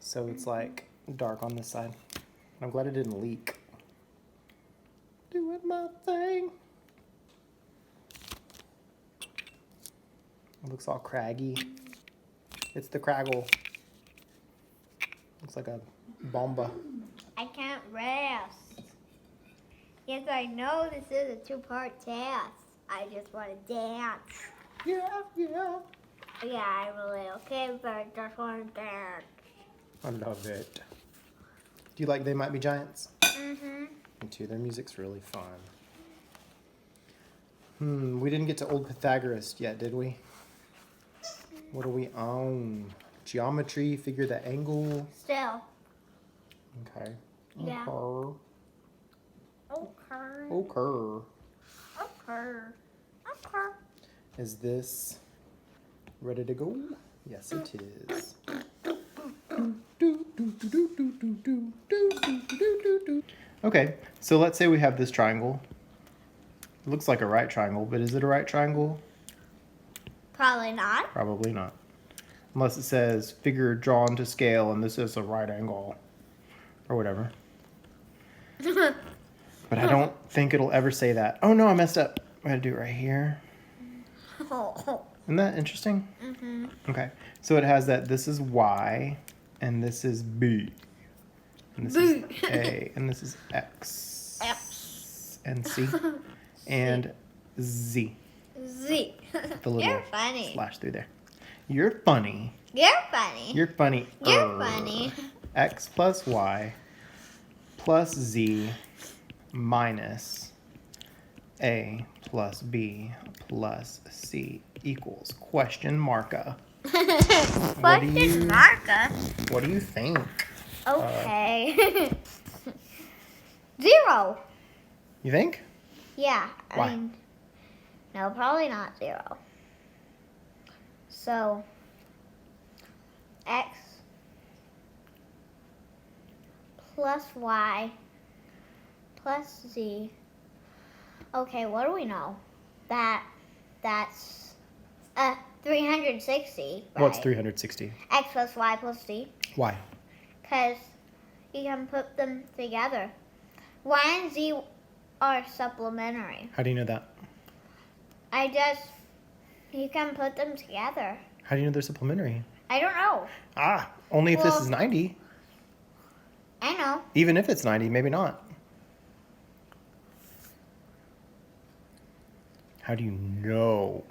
So it's like dark on this side. I'm glad it didn't leak. Doing my thing. It looks all craggy. It's the Craggle. Looks like a bomba. I can't rest. Yes, I know this is a two-part task. I just want to dance. Yeah, yeah. Yeah, I'm a little kid, but I just want to dance. I love it. Do you like They Might Be Giants? Mm-hmm. Me too. Their music's really fun. We didn't get to Old Pythagoras yet, did we? What are we on? Geometry, figure the angle. Still. Okay. Yeah. Okay. Okay. Okay. Okay. Okay. Is this ready to go? Yes, it is. Okay, so let's say we have this triangle. It looks like a right triangle, but is it a right triangle? Probably not. Probably not. Unless it says figure drawn to scale and this is a right angle or whatever. But I don't think it'll ever say that. Oh no, I messed up. I gotta do it right here. Isn't that interesting? Mm-hmm. Okay, so it has that this is Y and this is B. And this is A and this is X. And C. And Z. Z. The little You're funny. slash through there. You're funny. You're funny. You're funny. You're funny. X plus Y plus Z minus A plus B plus C equals question marker. Question marker. What do you think? Okay. 0. You think? Yeah. Why? I mean, no, probably not 0. So, X plus Y plus Z. Okay, what do we know? That's 360. Right? What's 360? X plus Y plus Z. Why? Because you can put them together. Y and Z are supplementary. How do you know that? You can put them together. How do you know they're supplementary? I don't know. Only if this Well- is 90. I know. Even if it's 90, maybe not. How do you know?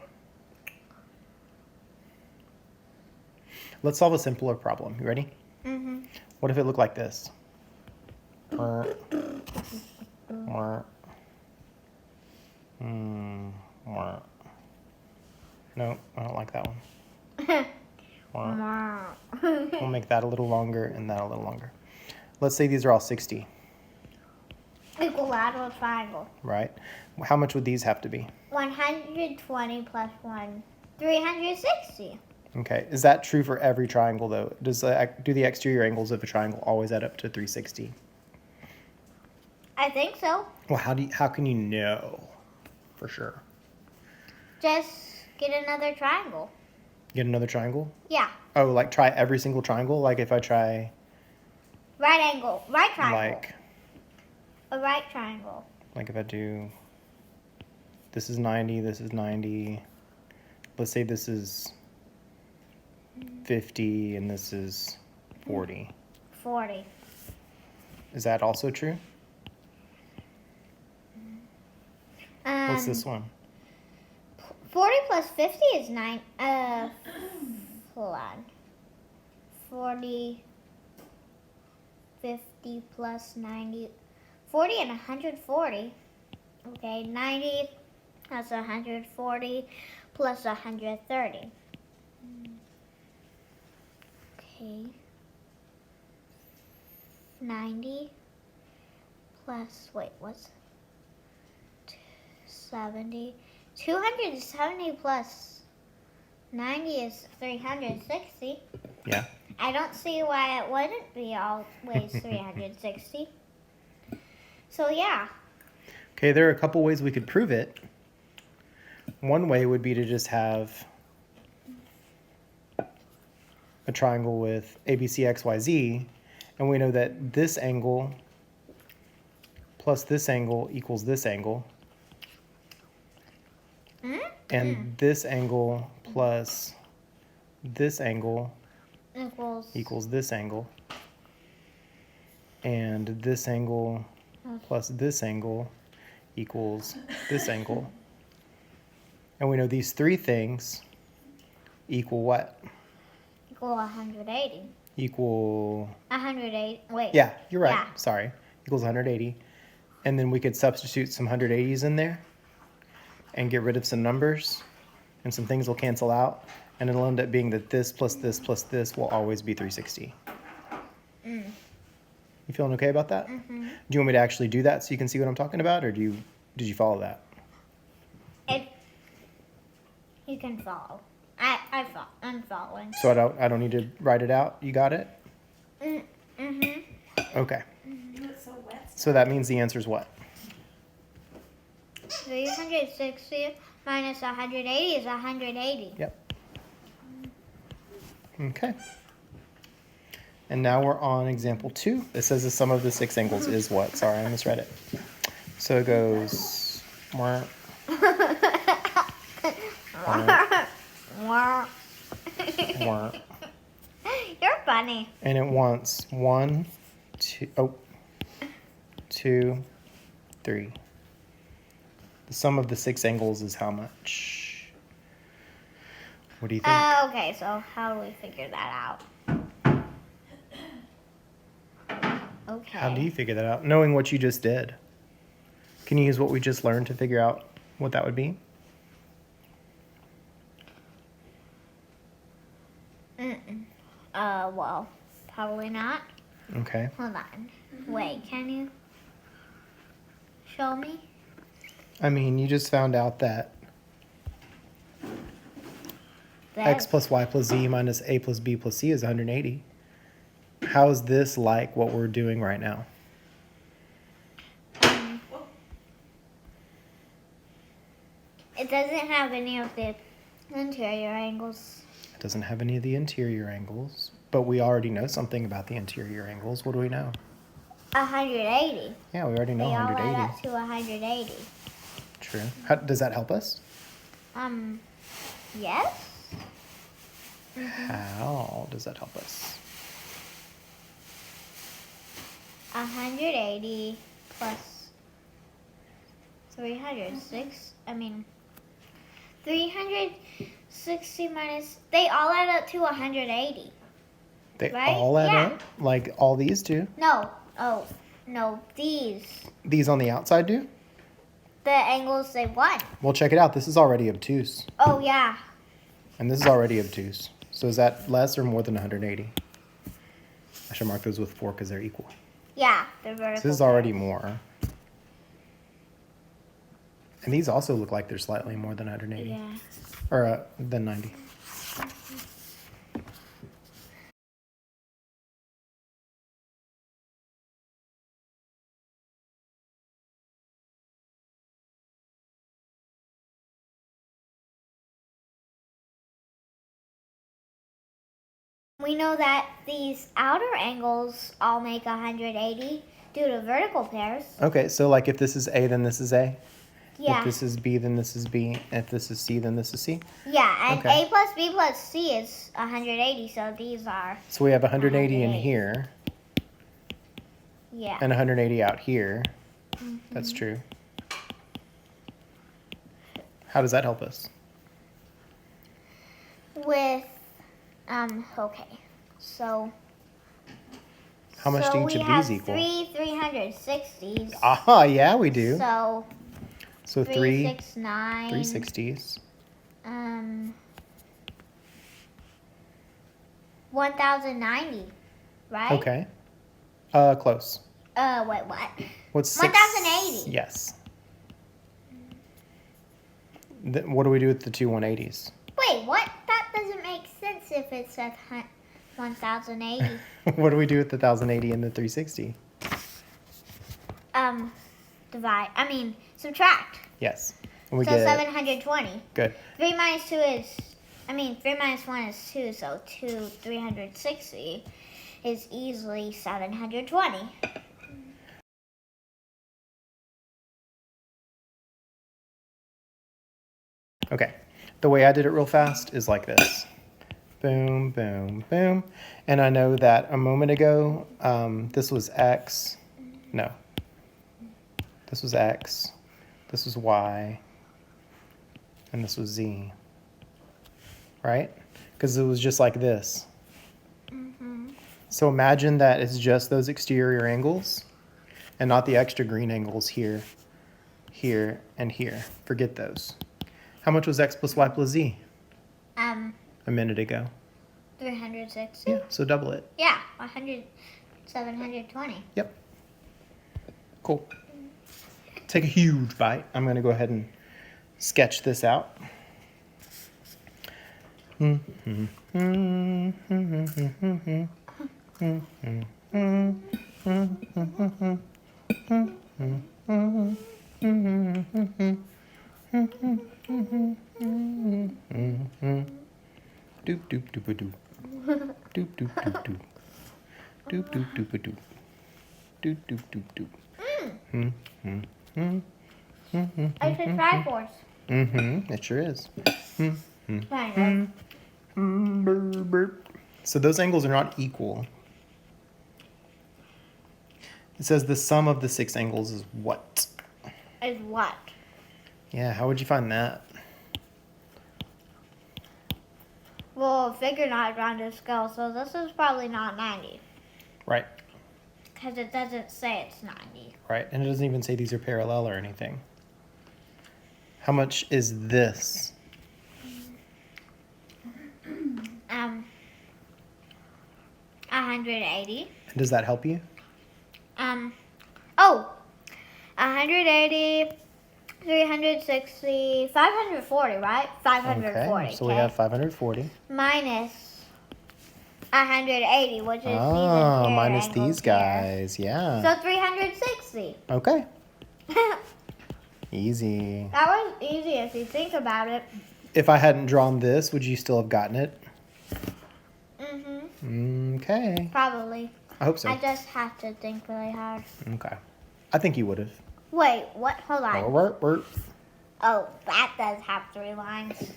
Let's solve a simpler problem. You ready? Mm-hmm. What if it looked like this? No, I don't like that one. We'll make that a little longer and that a little longer. Let's say these are all 60, Equilateral triangle. right? How much would these have to be? 120 plus 1. 360. Okay, is that true for every triangle though? Do the exterior angles of a triangle always add up to 360? I think so. Well, how can you know for sure? Just get another triangle. Get another triangle? Yeah. Oh, like try every single triangle? Like if I try Right angle. Right triangle. like A right triangle. if I do this is 90, this is 90. Let's say this is 50 and this is 40. 40. Is that also true? What's this one? 40 plus 50 is 9. Hold on. 40, 50 plus 90. 40 and 140. Okay, 90 plus 140 plus 130. Okay. 90 plus, wait, what's 70? 270 plus 90 is 360. Yeah. I don't see why it wouldn't be always 360. So yeah. Okay, there are a couple ways we could prove it. One way would be to just have a triangle with ABC, XYZ, and we know that this angle plus this angle equals this angle, and this angle plus this angle equals this angle, and this angle plus this angle equals this angle. And we know these three things equal what? Equal 180. Equal... 180. Wait. Yeah, you're right. Yeah. Sorry. Equals 180. And then we could substitute some 180s in there and get rid of some numbers, and some things will cancel out, and it'll end up being that this plus this plus this will always be 360. You feeling okay about that? Mm-hmm. Do you want me to actually do that so you can see what I'm talking about, or did you follow that? You can follow. I'm following. So I don't need to write it out. You got it? Mm-hmm. Okay. It's so wet. So that means the answer is what? 360 minus 180 is 180. Yep. Okay. And now we're on example 2. It says the sum of the 6 angles is what? Sorry, I misread it. So it goes... Wah, wah, wah. You're funny. And it wants 1, 2, 2, 3. The sum of the 6 angles is how much? What do you think? Okay, so how do we figure that out? Okay. How do you figure that out? Knowing what you just did. Can you use what we just learned to figure out what that would be? Well, probably not. Okay. Hold on. Wait, can you show me? I mean, you just found out that x plus y plus z minus a plus b plus c is 180. How is this like what we're doing right now? It doesn't have any of the interior angles. It doesn't have any of the interior angles, but we already know something about the interior angles. What do we know? 180. Yeah, we already know They all add 180. up to 180. True. Does that help us? Yes? How does that help us? 180 plus 360 minus, they all add up to 180. They Right? all add Yeah. up? Like all these do? No, no, these. These on the outside do? The angles they want. Well, check it out. This is already obtuse. Oh, yeah. And this is already obtuse. So is that less or more than 180? I should mark those with 4 because they're equal. Yeah, they're vertical. So this is already more. And these also look like they're slightly more than 180. Yeah. Or than 90. We know that these outer angles all make 180 due to vertical pairs. Okay, so like if this is A, then this is A. Yeah. If this is B, then this is B. If this is C, then this is C. Yeah, and Okay. A plus B plus C is 180, so these are, So we have 180 in 180. here yeah. and 180 out here. That's true. How does that help us? With, okay, so. How much do each of these equal? We have 360s. Ah, yeah, we do. So, So 369. 360s. 1090, right? Okay. Close. Wait, what? What's 1080. Yes. What do we do with the two 180s? Wait, what? That doesn't make sense if it says 1080. What do we do with the 1080 and the 360? Subtract. Yes. And we So get 720. good. 3 minus 2 is I mean, 3 minus 1 is 2, so 360 is easily 720. Okay, the way I did it real fast is like this. Boom, boom, boom. And I know that a moment ago, this was X. No. This was X. This was Y. And this was Z. Right? Because it was just like this. So imagine that it's just those exterior angles and not the extra green angles here, here, and here. Forget those. How much was X plus Y plus Z a minute ago? 360? Yeah, so double it. Yeah, 720. Yep. Cool. Take a huge bite. I'm going to go ahead and sketch this out. Doop doop doop doop. Doop doop doop doop. Doop doop doop doop. Doop doop doop doop. It's a Triforce. It sure is. Kind So those angles are not equal. It says the sum of the 6 angles is what? Is what? Yeah, how would you find that? Well, figure not rounded scale, so this is probably not 90. Right, Because it doesn't say it's 90. right. And it doesn't even say these are parallel or anything. How much is this? 180. And does that help you? 180, 360, 540, right? 540. Okay, so we have 540. Minus 180, which is these Oh, interior minus angles these guys, yeah. Here. So 360. Okay, easy. That was easy if you think about it. If I hadn't drawn this, would you still have gotten it? Okay, Probably. I hope so. I just have to think really hard. Okay, I think you would have. Wait, what? Hold on. Oh, that does have 3 lines.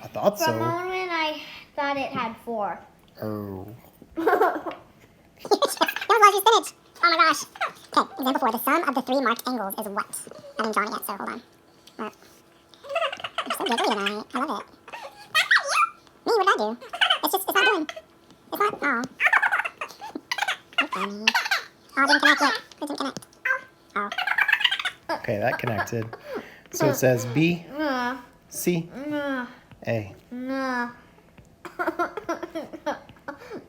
I thought For a so. moment, I thought it had 4. Oh. That was largely spinach. Oh my gosh. Okay, example 4. The sum of the 3 marked angles is what? I haven't drawn it yet, so hold on. I'm so giggly tonight. I love it. Me, what did I do? It's not doing. It's not, oh. You're funny. Oh, it didn't connect yet. It didn't connect. Oh. Okay, that connected. So it says B, C, No. A. No.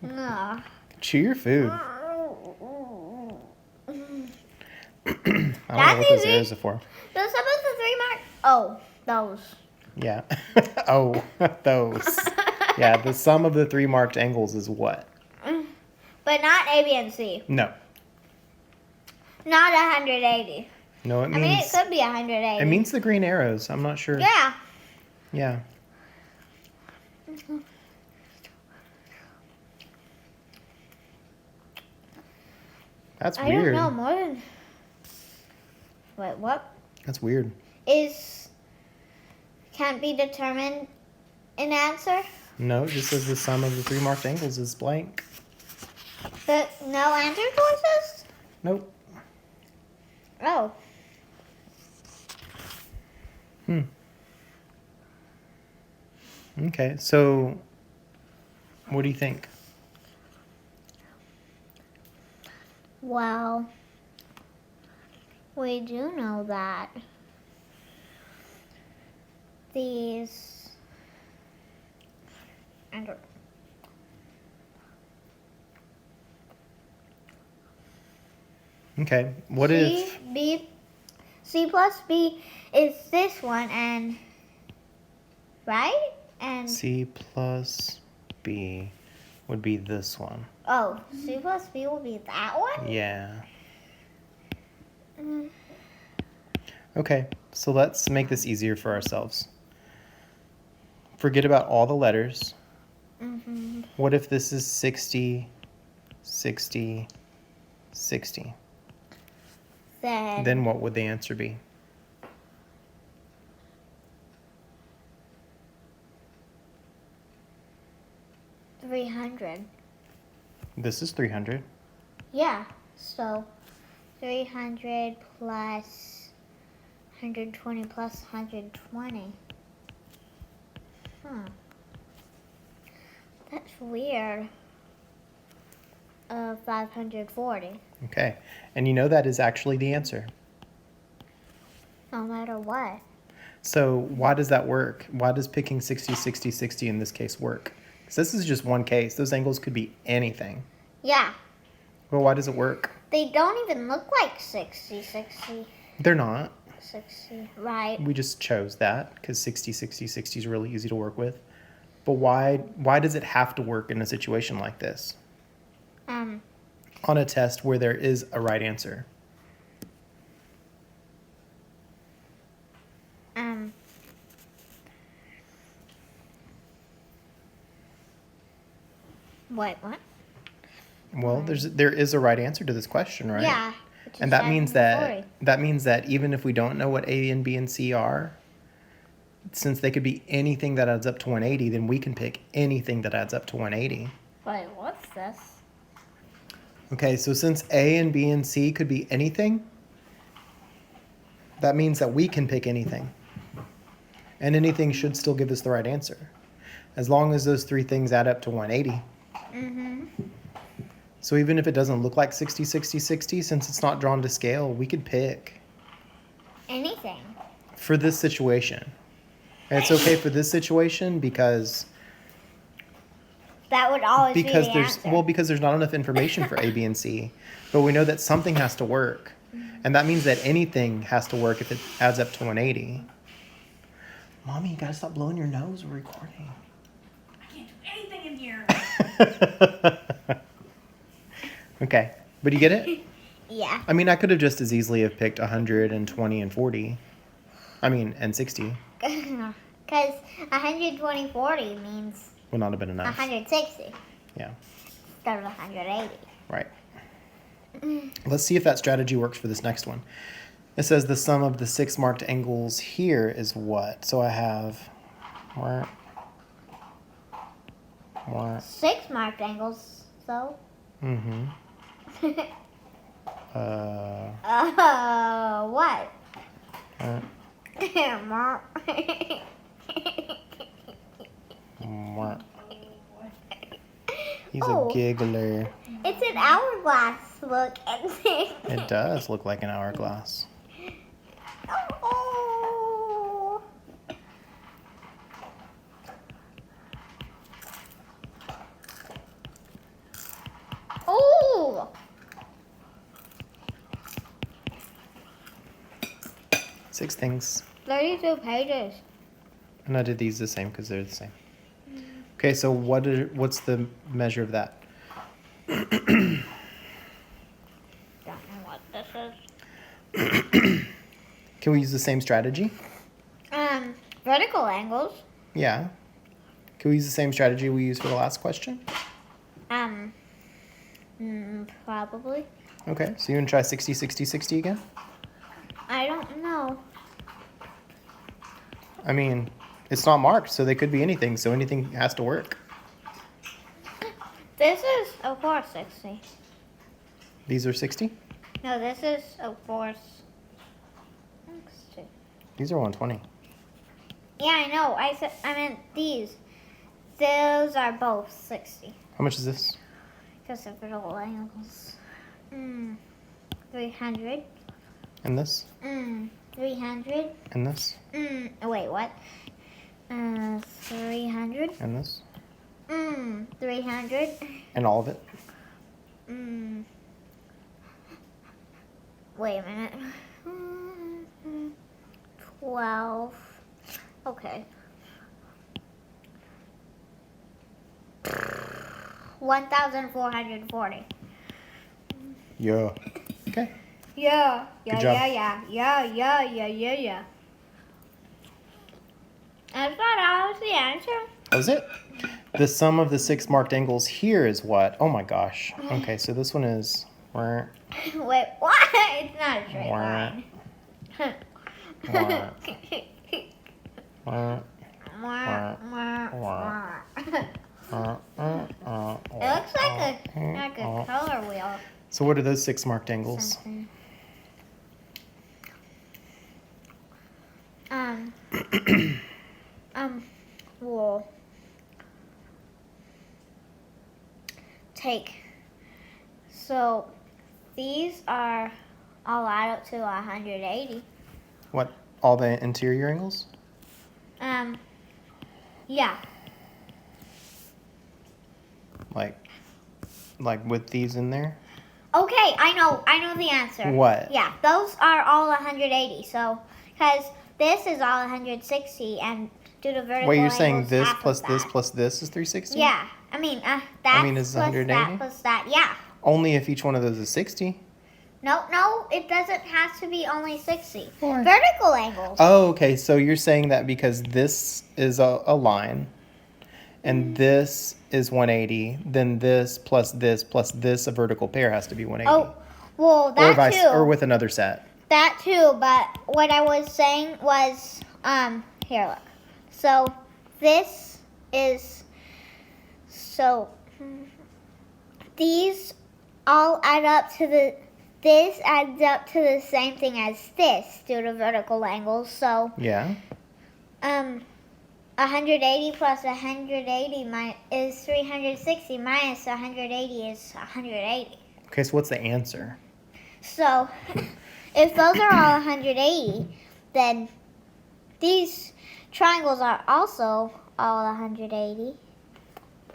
No. Chew your food. I don't know That's what those easy. arrows are for. So some of the 3 mark. Oh, those. Yeah. Oh, those. Yeah, the sum of the 3 marked angles is what? But not A, B, and C. No. Not 180. No, it I mean, it means could be 180. it means the green arrows. I'm not sure. Yeah. Yeah. That's I weird. don't know more than. Wait, what? That's weird. Can't be determined an answer? No, it just says the sum of the 3 marked angles is blank. But no answer choices? Nope. Oh. Okay, so what do you think? Well, we do know that these. I don't. Okay, what if C plus B is this one, and right? And C plus B would be this one? oh, C plus B will be that one? Yeah. Okay, so let's make this easier for ourselves. forget about all the letters. Mm-hmm. What if this is 60, 60, 60? Then what would the answer be? $300. This is 300. Yeah, so 300 plus 120 plus 120. That's weird. 540. Okay. And you know that is actually the answer. No matter what. So why does that work? Why does picking 60, 60, 60 in this case work? Because this is just one case. Those angles could be anything. Yeah. Well, why does it work? They don't even look like 60, 60, They're not. 60. Right. We just chose that because 60, 60, 60 is really easy to work with. But why does it have to work in a situation like this? On a test where there is a right answer. Wait, what? Well, there is a right answer to this question, right? Yeah. And that means that even if we don't know what A and B and C are, since they could be anything that adds up to 180, then we can pick anything that adds up to 180. Wait, what's this? Okay, so since A and B and C could be anything, that means that we can pick anything. And anything should still give us the right answer. As long as those three things add up to 180. Mm-hmm. So even if it doesn't look like 60, 60, 60, since it's not drawn to scale, we could pick Anything. for this situation. And it's okay for this situation because That would always be the answer. because there's not enough information for A, B, and C. But we know that something has to work. And that means that anything has to work if it adds up to 180. Mommy, you gotta stop blowing your nose. We're recording. I can't do anything in here. Okay, but you get it? Yeah. I mean, I could have just as easily have picked 120 and 40. And 60 Because 120, 40 means would not have been enough. 160 Yeah, instead of 180. right. Let's see if that strategy works for this next one. It says the sum of the 6 marked angles here is what? So I have... 6 marked angles, so. Mm-hmm. What? He's Oh. a giggler. It's an hourglass. Look and see. It does look like an hourglass. Oh. Oh. 6 things. 32 pages. And I did these the same because they're the same. Okay, so what's the measure of that? Don't know what this is. Can we use the same strategy? Vertical angles. Yeah. Can we use the same strategy we used for the last question? Probably. Okay, so you want to try 60, 60, 60 again? I don't know. I mean, it's not marked, so they could be anything, so anything has to work. This is a 460. These are 60? No, this is a 460. These are 120. Yeah, I know. I meant these. Those are both 60. How much is this? Because of vertical angles. 300. And this? 300. And this? Wait, what? 300. And this? 300. And all of it? Wait a minute. 12. Okay. 1,440. Yeah. Okay. Yeah. Good job. Yeah. I thought that was the answer. That was it. The sum of the 6 marked angles here is what? Oh my gosh. Okay, so this one is. Wait, what? It's not a straight line. It looks like a color wheel. So what are those 6 marked angles? Something. We'll take. So these are all add up to 180. What? All the interior angles? Yeah. Like with these in there? Okay, I know the answer. What? Yeah, those are all 180. So, because this is all 160, and due to vertical Wait, you're angles, saying this half plus of this that. plus this is 360? Yeah, I mean, that's is plus 180? that plus that. Yeah. Only if each one of those is 60. No, it doesn't have to be only 60. Why? Vertical angles. Oh, okay. So you're saying that because this is a line, and this is 180, then this, a vertical pair has to be 180. Oh, well, that too. Or with another set. That too, but what I was saying was, here, look. So, this is, these all add up to this adds up to the same thing as this due to vertical angles. So, Yeah. 180 plus 180 is 360 minus 180 is 180. Okay, so what's the answer? So, if those are all 180, then these triangles are also all 180.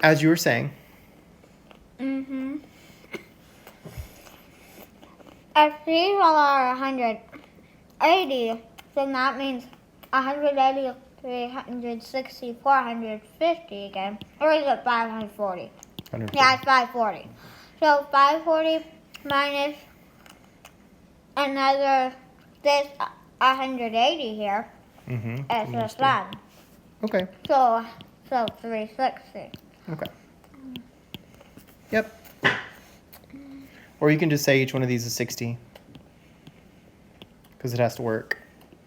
As you were saying. Mm-hmm. If these all are 180, then that means 180, 360, 450 again. Or is it 540? 140. Yeah, it's 540. So 540 minus another, this 180 here Mm-hmm. is the sum. Okay. So 360. Okay. Yep. Or you can just say each one of these is 60. Because it has to work.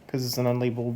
Because it's an unlabeled